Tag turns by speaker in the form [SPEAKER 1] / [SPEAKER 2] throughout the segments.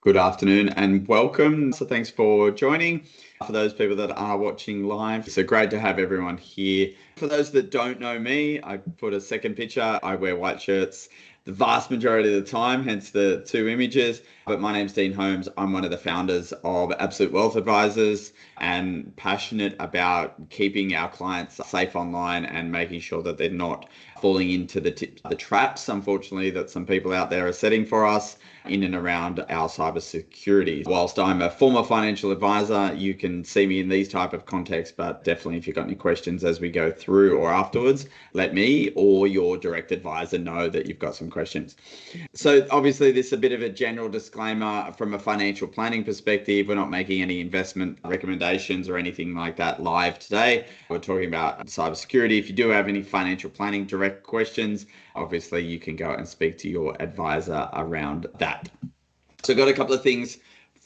[SPEAKER 1] Good afternoon and welcome. So thanks for joining. For those people that are watching live, so great to have everyone here. For those that don't know me, I put a second picture. I wear white shirts the vast majority of the time, hence the two images. But my name's Dean Holmes. I'm one of the founders of Absolute Wealth Advisors and passionate about keeping our clients safe online and making sure that they're not falling into the traps, unfortunately, that some people out there are setting for us in and around our cybersecurity. Whilst I'm a former financial advisor, you can see me in these type of contexts, but definitely if you've got any questions as we go through or afterwards, let me or your direct advisor know that you've got some questions. So obviously this is a bit of a general disclaimer from a financial planning perspective. We're not making any investment recommendations or anything like that live today. We're talking about cybersecurity. If you do have any financial planning direct questions, obviously you can go and speak to your advisor around that. So I've got a couple of things,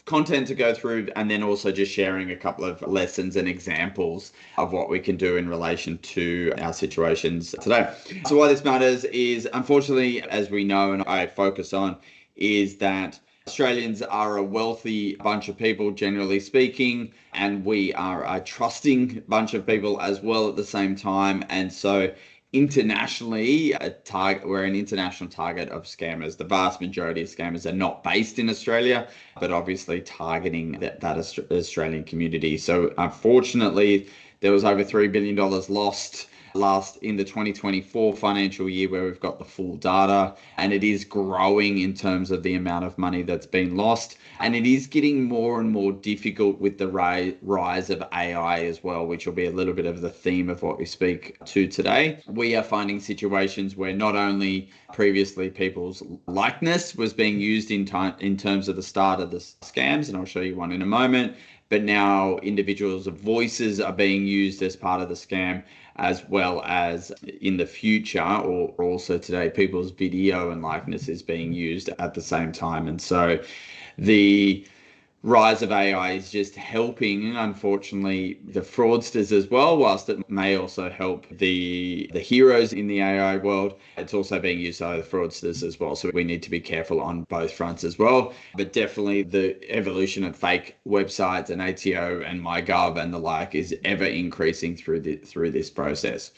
[SPEAKER 1] content to go through, and then also just sharing a couple of lessons and examples of what we can do in relation to our situations today. So why this matters is, unfortunately, as we know and I focus on, is that Australians are a wealthy bunch of people, generally speaking, and we are a trusting bunch of people as well at the same time. And so internationally, we're an international target of scammers. The vast majority of scammers are not based in Australia, but obviously targeting that Australian community. So unfortunately, there was over $3 billion lost last in the 2024 financial year, where we've got the full data, and it is growing in terms of the amount of money that's been lost, and it is getting more and more difficult with the rise of AI as well, which will be a little bit of the theme of what we speak to today. We are finding situations where not only previously people's likeness was being used in terms of the start of the scams, and I'll show you one in a moment, but now individuals' voices are being used as part of the scam, as well as in the future, or also today, people's video and likeness is being used at the same time. And so the rise of AI is just helping, unfortunately, the fraudsters as well, whilst it may also help the heroes in the AI world. It's also being used by the fraudsters as well. So we need to be careful on both fronts as well. But definitely the evolution of fake websites and ATO and MyGov and the like is ever increasing through this process.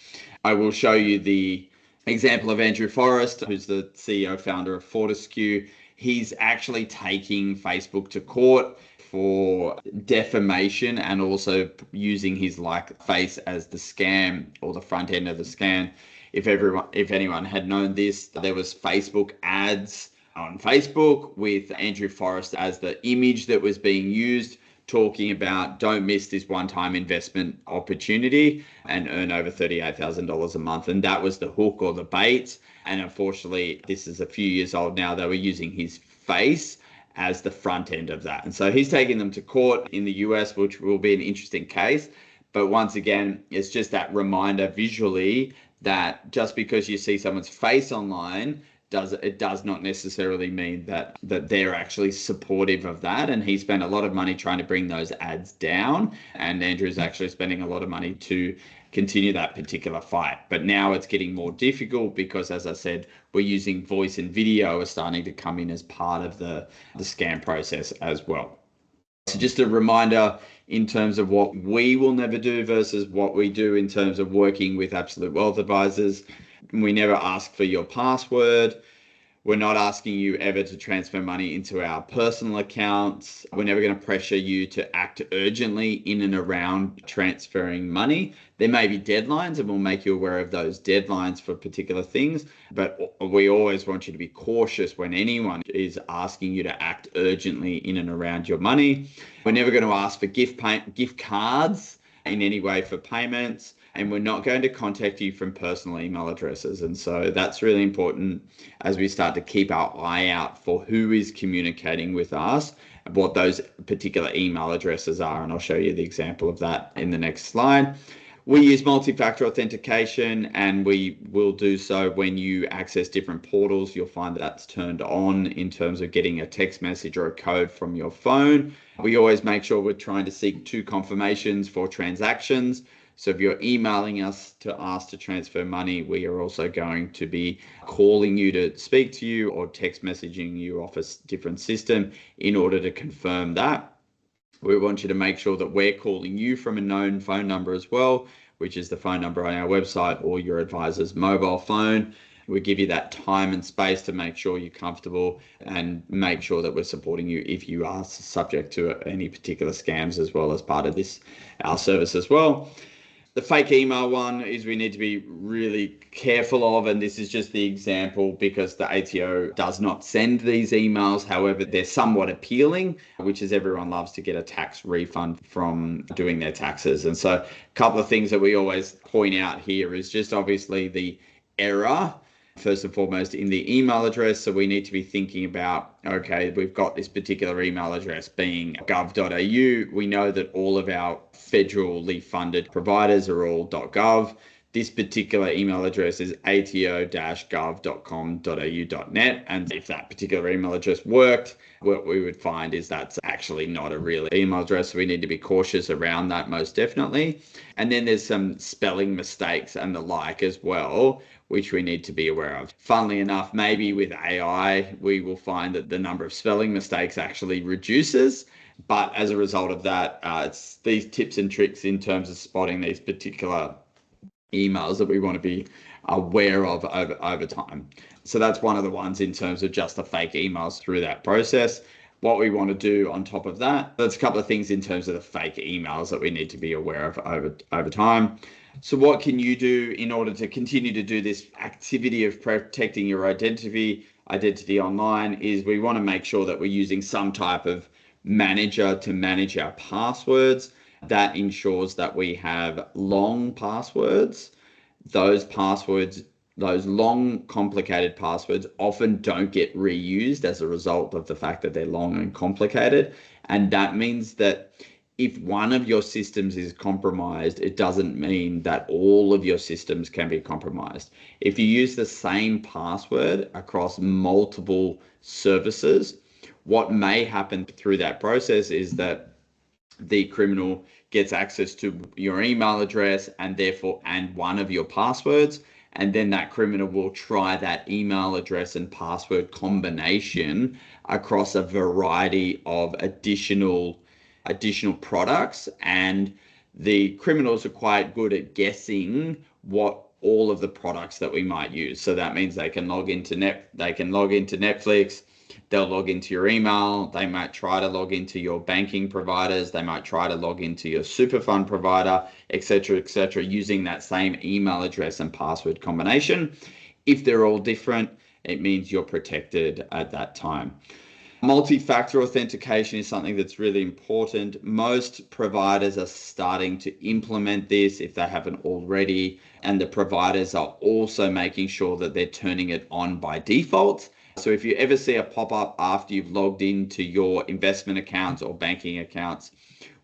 [SPEAKER 1] I will show you the example of Andrew Forrest, who's the CEO founder of Fortescue. He's actually taking Facebook to court for defamation and also using his face as the scam, or the front end of the scam. If anyone had known this, there was Facebook ads on Facebook with Andrew Forrest as the image that was being used, talking about don't miss this one-time investment opportunity and earn over $38,000 a month. And that was the hook or the bait. And unfortunately, this is a few years old now. They were using his face as the front end of that. And so he's taking them to court in the US, which will be an interesting case. But once again, it's just that reminder visually that just because you see someone's face online, it does not necessarily mean that they're actually supportive of that. And he spent a lot of money trying to bring those ads down, and Andrew's actually spending a lot of money to continue that particular fight. But now it's getting more difficult because, as I said, we're using voice and video are starting to come in as part of the scam process as well. So just a reminder in terms of what we will never do versus what we do in terms of working with Absolute Wealth Advisors. We never ask for your password. We're not asking you ever to transfer money into our personal accounts. We're never going to pressure you to act urgently in and around transferring money. There may be deadlines, and we'll make you aware of those deadlines for particular things. But we always want you to be cautious when anyone is asking you to act urgently in and around your money. We're never going to ask for gift cards in any way for payments. And we're not going to contact you from personal email addresses. And so that's really important as we start to keep our eye out for who is communicating with us, what those particular email addresses are. And I'll show you the example of that in the next slide. We use multi-factor authentication, and we will do so when you access different portals. You'll find that that's turned on in terms of getting a text message or a code from your phone. We always make sure we're trying to seek 2 confirmations for transactions. So if you're emailing us to ask to transfer money, we are also going to be calling you to speak to you or text messaging you off a different system in order to confirm that. We want you to make sure that we're calling you from a known phone number as well, which is the phone number on our website or your advisor's mobile phone. We give you that time and space to make sure you're comfortable and make sure that we're supporting you if you are subject to any particular scams as well as part of this, our service as well. The fake email one is we need to be really careful of, and this is just the example because the ATO does not send these emails. However, they're somewhat appealing, which is everyone loves to get a tax refund from doing their taxes. And so a couple of things that we always point out here is just obviously the error, first and foremost, in the email address. So we need to be thinking about, okay, we've got this particular email address being gov.au. We know that all of our federally funded providers are all .gov. This particular email address is ato-gov.com.au.net. And if that particular email address worked, what we would find is that's actually not a real email address. So we need to be cautious around that most definitely. And then there's some spelling mistakes and the like as well, which we need to be aware of. Funnily enough, maybe with AI, we will find that the number of spelling mistakes actually reduces. But as a result of that, it's these tips and tricks in terms of spotting these particular emails that we want to be aware of over time. So that's one of the ones in terms of just the fake emails through that process. What we want to do on top of that, there's a couple of things in terms of the fake emails that we need to be aware of over time. So what can you do in order to continue to do this activity of protecting your identity online is we want to make sure that we're using some type of manager to manage our passwords. That ensures that we have long passwords. Those long, complicated passwords often don't get reused as a result of the fact that they're long and complicated. And that means that if one of your systems is compromised, it doesn't mean that all of your systems can be compromised. If you use the same password across multiple services, what may happen through that process is that the criminal gets access to your email address and one of your passwords, and then that criminal will try that email address and password combination across a variety of additional products. And the criminals are quite good at guessing what all of the products that we might use. So that means they can log into Netflix, they'll log into your email, they might try to log into your banking providers, they might try to log into your super fund provider, etc., using that same email address and password combination. If they're all different, it means you're protected at that time. Multi-factor authentication is something that's really important. Most providers are starting to implement this if they haven't already, and the providers are also making sure that they're turning it on by default. So if you ever see a pop-up after you've logged into your investment accounts or banking accounts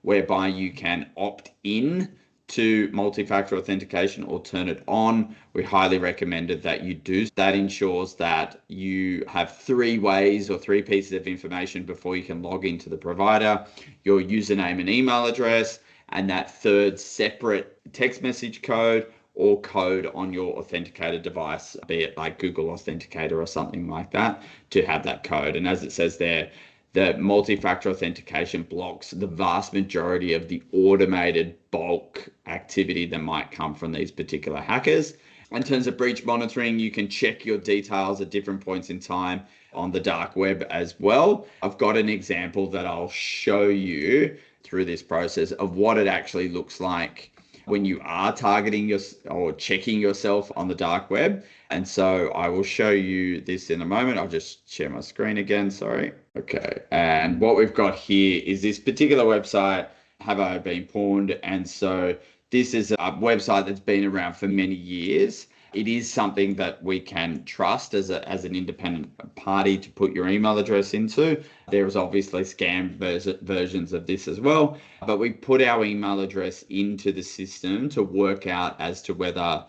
[SPEAKER 1] whereby you can opt in to multi-factor authentication or turn it on, we highly recommend that you do. That ensures that you have 3 ways or 3 pieces of information before you can log into the provider: your username and email address, and that third separate text message code or code on your authenticated device, be it like Google Authenticator or something like that, to have that code. And as it says there, the multi-factor authentication blocks the vast majority of the automated bulk activity that might come from these particular hackers. In terms of breach monitoring, you can check your details at different points in time on the dark web as well. I've got an example that I'll show you through this process of what it actually looks like when you are targeting or checking yourself on the dark web. And so I will show you this in a moment. I'll just share my screen again, sorry. Okay, and what we've got here is this particular website, Have I Been Pawned? And so this is a website that's been around for many years. It is something that we can trust as an independent party to put your email address into. There is obviously scam versions of this as well, but we put our email address into the system to work out as to whether our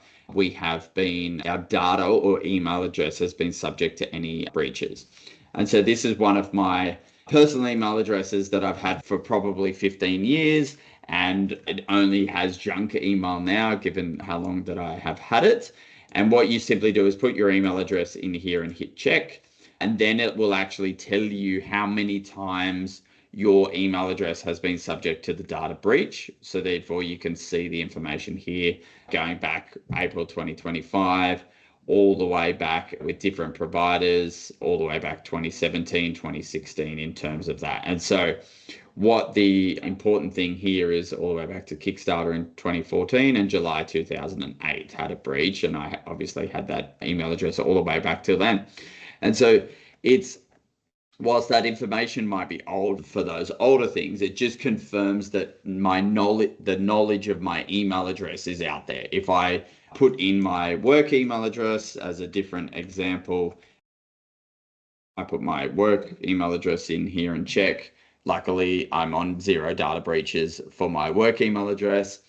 [SPEAKER 1] data or email address has been subject to any breaches. And so this is one of my personal email addresses that I've had for probably 15 years. and it only has junk email now, given how long that I have had it. And what you simply do is put your email address in here and hit check, and then it will actually tell you how many times your email address has been subject to the data breach. So therefore you can see the information here going back April 2025, all the way back with different providers, all the way back 2017, 2016 in terms of that. And so what the important thing here is all the way back to Kickstarter in 2014 and July 2008 had a breach. And I obviously had that email address all the way back till then. And so it's, whilst that information might be old for those older things, it just confirms that the knowledge of my email address is out there. If I put in my work email address as a different example, I put my work email address in here and check. Luckily, I'm on 0 data breaches for my work email address.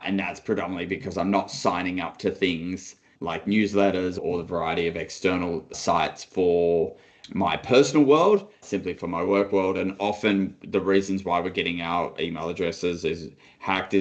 [SPEAKER 1] And that's predominantly because I'm not signing up to things like newsletters or the variety of external sites for my personal world, simply for my work world. And often the reasons why we're getting our email addresses is hacked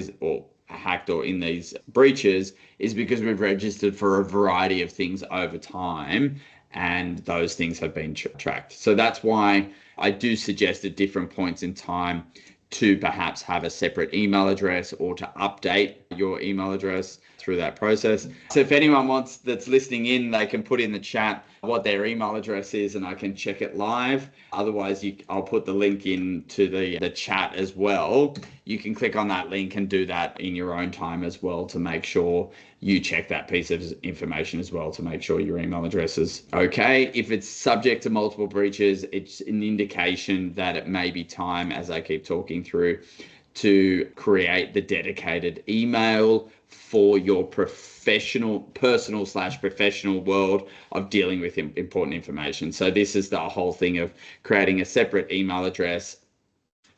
[SPEAKER 1] or in these breaches is because we've registered for a variety of things over time, and those things have been tracked. So that's why I do suggest at different points in time to perhaps have a separate email address or to update your email address through that process. So if anyone wants, that's listening in, they can put in the chat what their email address is and I can check it live. Otherwise, I'll put the link into the chat as well. You can click on that link and do that in your own time as well to make sure you check that piece of information as well to make sure your email address is okay. If it's subject to multiple breaches, it's an indication that it may be time, as I keep talking through, to create the dedicated email for your personal/professional world of dealing with important information. So this is the whole thing of creating a separate email address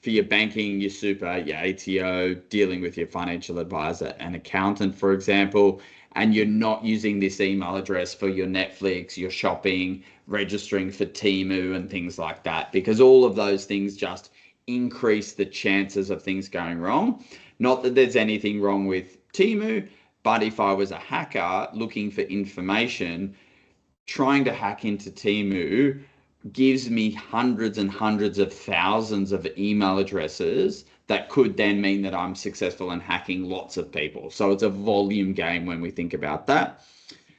[SPEAKER 1] for your banking, your super, your ATO, dealing with your financial advisor and accountant, for example, and you're not using this email address for your Netflix, your shopping, registering for Temu and things like that, because all of those things just increase the chances of things going wrong. Not that there's anything wrong with Temu, but if I was a hacker looking for information, trying to hack into Temu gives me hundreds and hundreds of thousands of email addresses that could then mean that I'm successful in hacking lots of people. So it's a volume game when we think about that.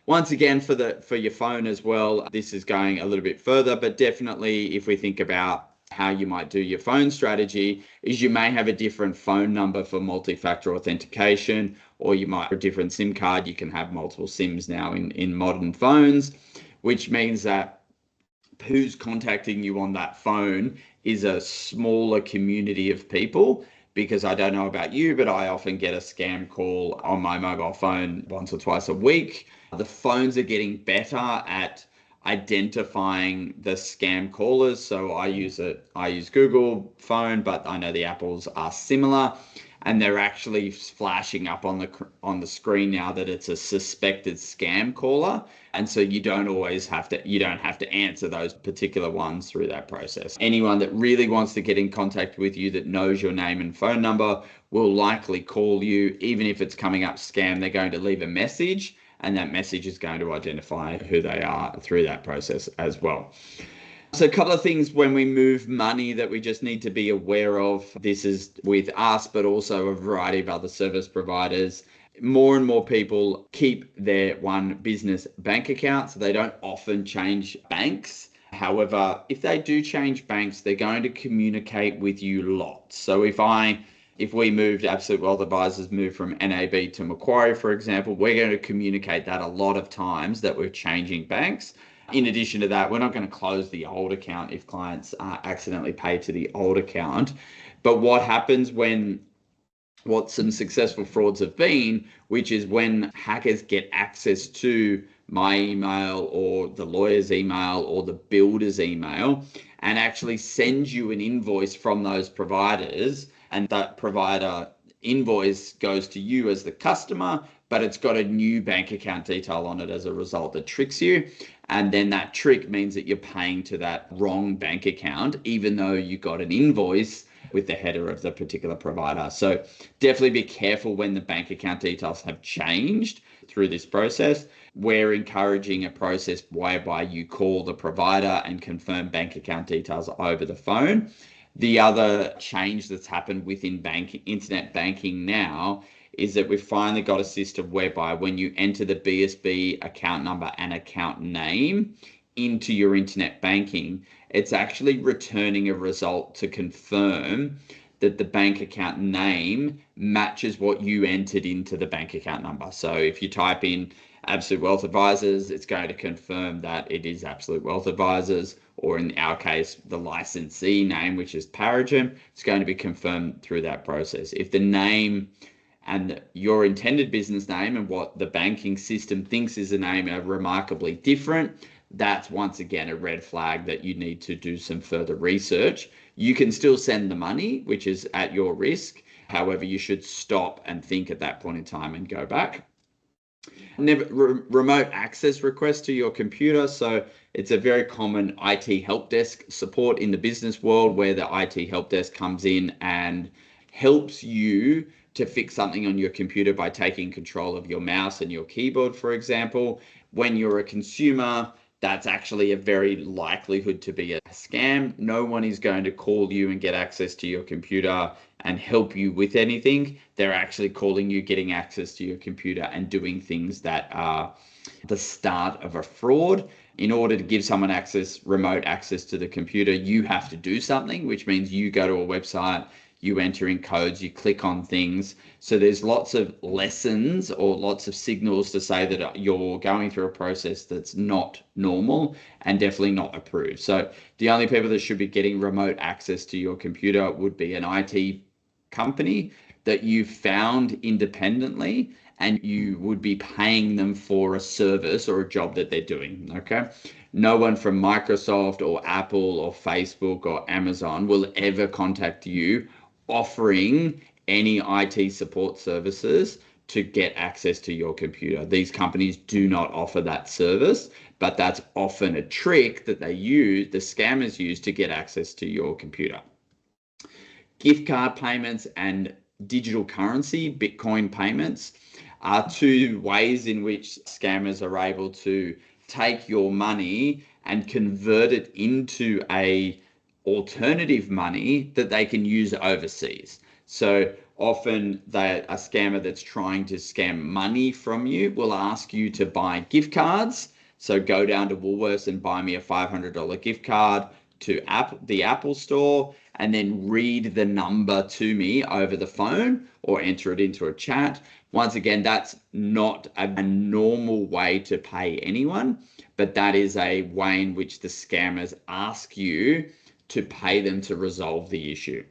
[SPEAKER 1] Once again, for your phone as well, this is going a little bit further, but definitely if we think about how you might do your phone strategy, is you may have a different phone number for multi-factor authentication, or you might have a different SIM card. You can have multiple SIMs now in modern phones, which means that who's contacting you on that phone is a smaller community of people. Because I don't know about you, but I often get a scam call on my mobile phone once or twice a week. The phones are getting better at identifying the scam callers. So I use Google phone, but I know the Apples are similar, and they're actually flashing up on the screen now that it's a suspected scam caller. And so you don't have to answer those particular ones through that process. Anyone that really wants to get in contact with you that knows your name and phone number will likely call you. Even if it's coming up scam, they're going to leave a message, and that message is going to identify who they are through that process as well. So a couple of things when we move money that we just need to be aware of. This is with us, but also a variety of other service providers. More and more people keep their one business bank account, so they don't often change banks. However, if they do change banks, they're going to communicate with you lots. So if we moved, Absolute Wealth Advisors moved from NAB to Macquarie, for example, we're going to communicate that a lot of times that we're changing banks. In addition to that, we're not going to close the old account if clients accidentally pay to the old account. But what happens what some successful frauds have been, which is when hackers get access to my email or the lawyer's email or the builder's email and actually send you an invoice from those providers, and that provider invoice goes to you as the customer, but it's got a new bank account detail on it as a result that tricks you. And then that trick means that you're paying to that wrong bank account, even though you got an invoice with the header of the particular provider. So definitely be careful when the bank account details have changed through this process. We're encouraging a process whereby you call the provider and confirm bank account details over the phone. The other change that's happened within internet banking now is that we've finally got a system whereby when you enter the BSB account number and account name into your internet banking, it's actually returning a result to confirm that the bank account name matches what you entered into the bank account number. So if you type in Absolute Wealth Advisors, it's going to confirm that it is Absolute Wealth Advisors, or in our case, the licensee name, which is Paragem, it's going to be confirmed through that process. If the name and your intended business name and what the banking system thinks is a name are remarkably different, that's once again a red flag that you need to do some further research. You can still send the money, which is at your risk. However, you should stop and think at that point in time and go back. Remote access request to your computer. So it's a very common IT help desk support in the business world, where the IT help desk comes in and helps you to fix something on your computer by taking control of your mouse and your keyboard, for example. When you're a consumer, that's actually a very likelihood to be a scam. No one is going to call you and get access to your computer and help you with anything. They're actually calling you, getting access to your computer, and doing things that are the start of a fraud. In order to give someone remote access to the computer, you have to do something, which means you go to a website, you enter in codes, you click on things. So there's lots of lessons or lots of signals to say that you're going through a process that's not normal and definitely not approved. So the only people that should be getting remote access to your computer would be an IT company that you found independently, and you would be paying them for a service or a job that they're doing, okay? No one from Microsoft or Apple or Facebook or Amazon will ever contact you offering any IT support services to get access to your computer. These companies do not offer that service, but that's often a trick that they use, the scammers use, to get access to your computer. Gift card payments and digital currency, Bitcoin payments, are two ways in which scammers are able to take your money and convert it into a alternative money that they can use overseas. So often a scammer that's trying to scam money from you will ask you to buy gift cards. So go down to Woolworths and buy me a $500 gift card to the Apple store, and then read the number to me over the phone or enter it into a chat. Once again, that's not a normal way to pay anyone, but that is a way in which the scammers ask you to pay them to resolve the issue.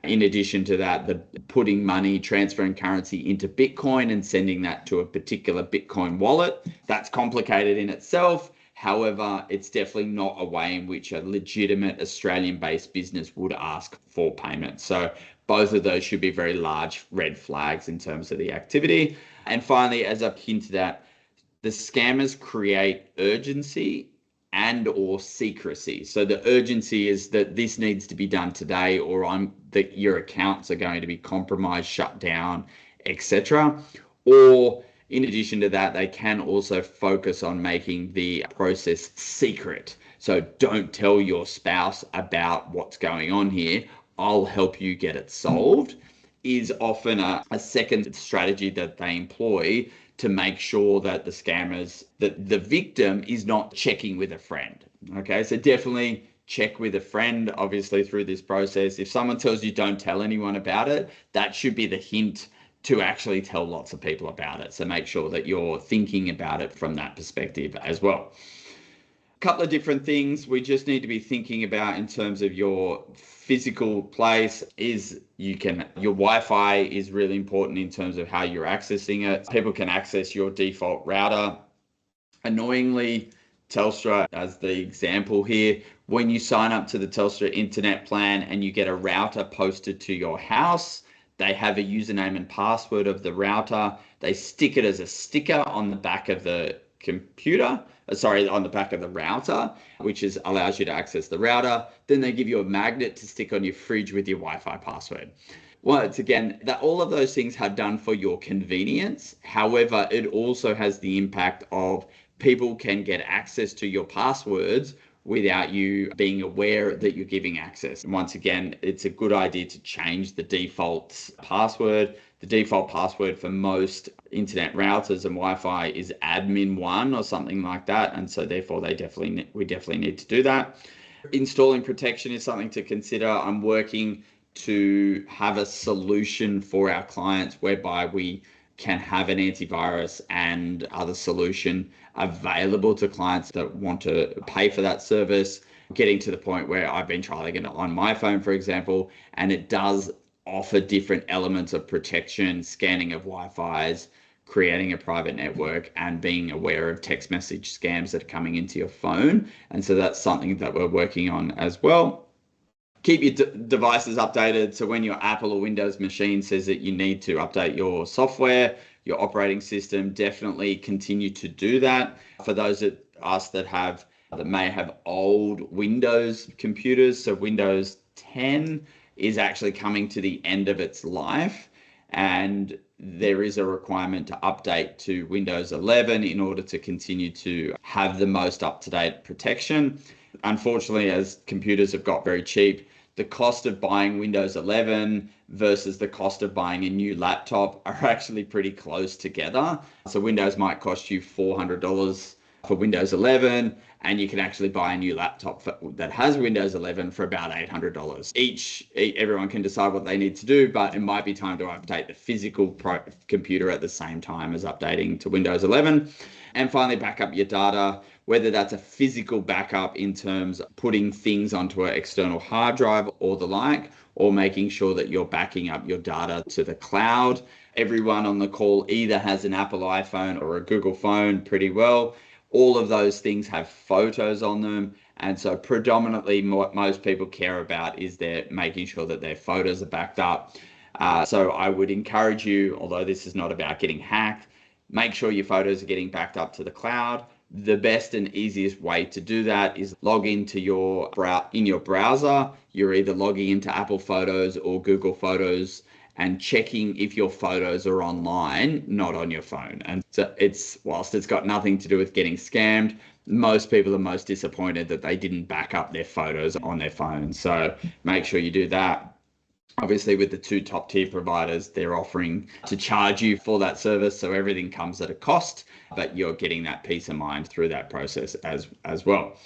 [SPEAKER 1] In addition to that, the putting money, transferring currency into Bitcoin and sending that to a particular Bitcoin wallet, that's complicated in itself. However, it's definitely not a way in which a legitimate Australian-based business would ask for payment. So both of those should be very large red flags in terms of the activity. And finally, as I've hinted at, the scammers create urgency and or secrecy. So the urgency is that this needs to be done today, or that your accounts are going to be compromised, shut down, etc. Or in addition to that, they can also focus on making the process secret. So don't tell your spouse about what's going on here. I'll help you get it solved, is often a second strategy that they employ to make sure that that the victim is not checking with a friend. Okay, so definitely check with a friend, obviously, through this process. If someone tells you don't tell anyone about it, that should be the hint to actually tell lots of people about it. So make sure that you're thinking about it from that perspective as well. A couple of different things we just need to be thinking about in terms of your physical place is your Wi-Fi is really important in terms of how you're accessing it. People can access your default router. Annoyingly, Telstra, as the example here, when you sign up to the Telstra internet plan and you get a router posted to your house, they have a username and password of the router. They stick it as a sticker on the back of the computer, on the back of the router, which allows you to access the router. Then they give you a magnet to stick on your fridge with your Wi-Fi password. Once again, that all of those things are done for your convenience. However, it also has the impact of people can get access to your passwords without you being aware that you're giving access. And once again, it's a good idea to change the default password. The default password for most internet routers and Wi-Fi is admin1 or something like that. And so therefore we definitely need to do that. Installing protection is something to consider. I'm working to have a solution for our clients whereby we can have an antivirus and other solution available to clients that want to pay for that service. Getting to the point where I've been trialing it on my phone, for example, and it does offer different elements of protection, scanning of Wi-Fi's, creating a private network, and being aware of text message scams that are coming into your phone. And so that's something that we're working on as well. Keep your devices updated. So when your Apple or Windows machine says that you need to update your software, your operating system, definitely continue to do that. For those of us that may have old Windows computers, so Windows 10 is actually coming to the end of its life, and there is a requirement to update to Windows 11 in order to continue to have the most up-to-date protection. Unfortunately, as computers have got very cheap, the cost of buying Windows 11 versus the cost of buying a new laptop are actually pretty close together. So Windows might cost you $400 for Windows 11, and you can actually buy a new laptop that has Windows 11 for about $800. Everyone can decide what they need to do, but it might be time to update the physical computer at the same time as updating to Windows 11. And finally, back up your data, whether that's a physical backup in terms of putting things onto an external hard drive or the like, or making sure that you're backing up your data to the cloud. Everyone on the call either has an Apple iPhone or a Google phone pretty well. All of those things have photos on them. And so predominantly what most people care about is they're making sure that their photos are backed up. So I would encourage you, although this is not about getting hacked, make sure your photos are getting backed up to the cloud. The best and easiest way to do that is log into in your browser. You're either logging into Apple Photos or Google Photos and checking if your photos are online, not on your phone. And so whilst it's got nothing to do with getting scammed, most people are most disappointed that they didn't back up their photos on their phone. So make sure you do that. Obviously, with the two top tier providers, they're offering to charge you for that service. So everything comes at a cost, but you're getting that peace of mind through that process as well.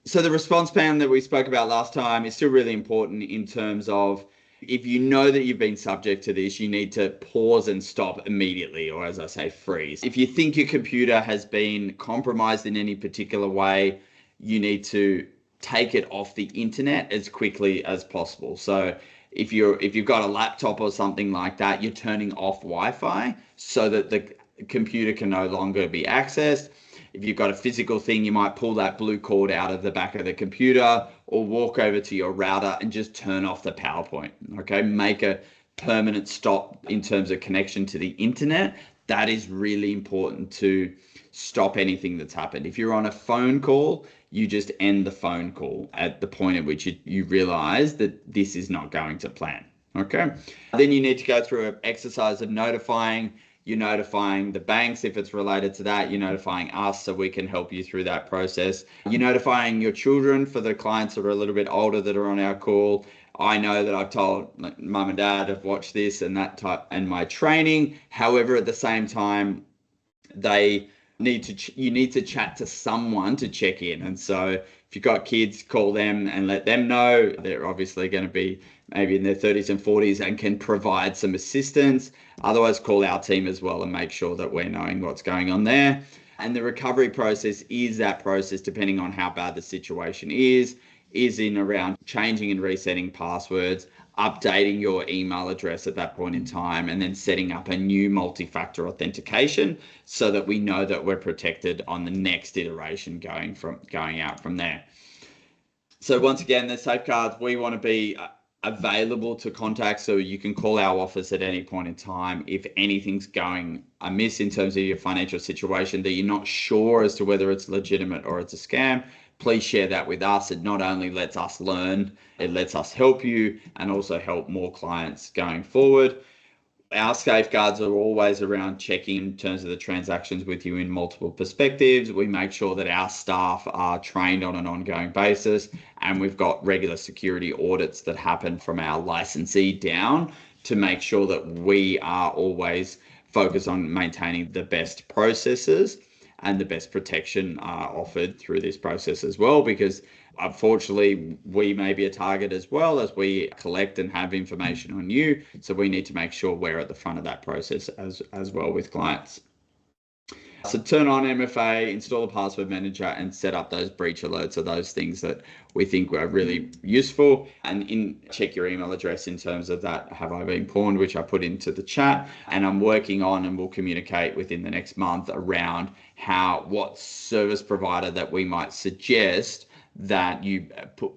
[SPEAKER 1] So the response plan that we spoke about last time is still really important in terms of, if you know that you've been subject to this, you need to pause and stop immediately, or as I say, freeze. If you think your computer has been compromised in any particular way, you need to take it off the internet as quickly as possible. So if you've got a laptop or something like that, you're turning off Wi-Fi so that the computer can no longer be accessed. If you've got a physical thing, you might pull that blue cord out of the back of the computer or walk over to your router and just turn off the PowerPoint. Okay, make a permanent stop in terms of connection to the internet. That is really important to stop anything that's happened. If you're on a phone call, you just end the phone call at the point at which you realize that this is not going to plan. Okay, then you need to go through an exercise of notifying. You're notifying the banks if it's related to that. You're notifying us so we can help you through that process. You're notifying your children for the clients that are a little bit older that are on our call. I know that I've told mum and dad I've watched this and that type and my training. However, at the same time, you need to chat to someone to check in. And so if you've got kids, call them and let them know. They're obviously going to be maybe in their 30s and 40s and can provide some assistance. Otherwise, call our team as well and make sure that we're knowing what's going on there. And the recovery process is that process, depending on how bad the situation is in around changing and resetting passwords, updating your email address at that point in time, and then setting up a new multi-factor authentication so that we know that we're protected on the next iteration going out from there. So once again, the safeguards, we want to be available to contact, so you can call our office at any point in time if anything's going amiss in terms of your financial situation that you're not sure as to whether it's legitimate or it's a scam. Please share that with us. It not only lets us learn, it lets us help you and also help more clients going forward. Our safeguards are always around checking in terms of the transactions with you in multiple perspectives. We make sure that our staff are trained on an ongoing basis, and we've got regular security audits that happen from our licensee down to make sure that we are always focused on maintaining the best processes and the best protection offered through this process as well, because unfortunately, we may be a target as well as we collect and have information on you. So we need to make sure we're at the front of that process as well with clients. So turn on MFA, install the password manager, and set up those breach alerts or those things that we think are really useful. And check your email address in terms of that, have I been pawned, which I put into the chat. And I'm working on and will communicate within the next month around what service provider that we might suggest that you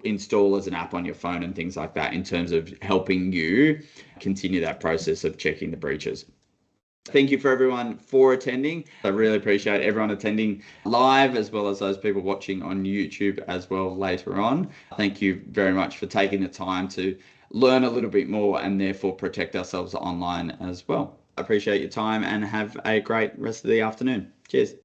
[SPEAKER 1] install as an app on your phone and things like that in terms of helping you continue that process of checking the breaches. Thank you for everyone for attending. I really appreciate everyone attending live as well as those people watching on YouTube as well later on. Thank you very much for taking the time to learn a little bit more and therefore protect ourselves online as well. I appreciate your time and have a great rest of the afternoon. Cheers.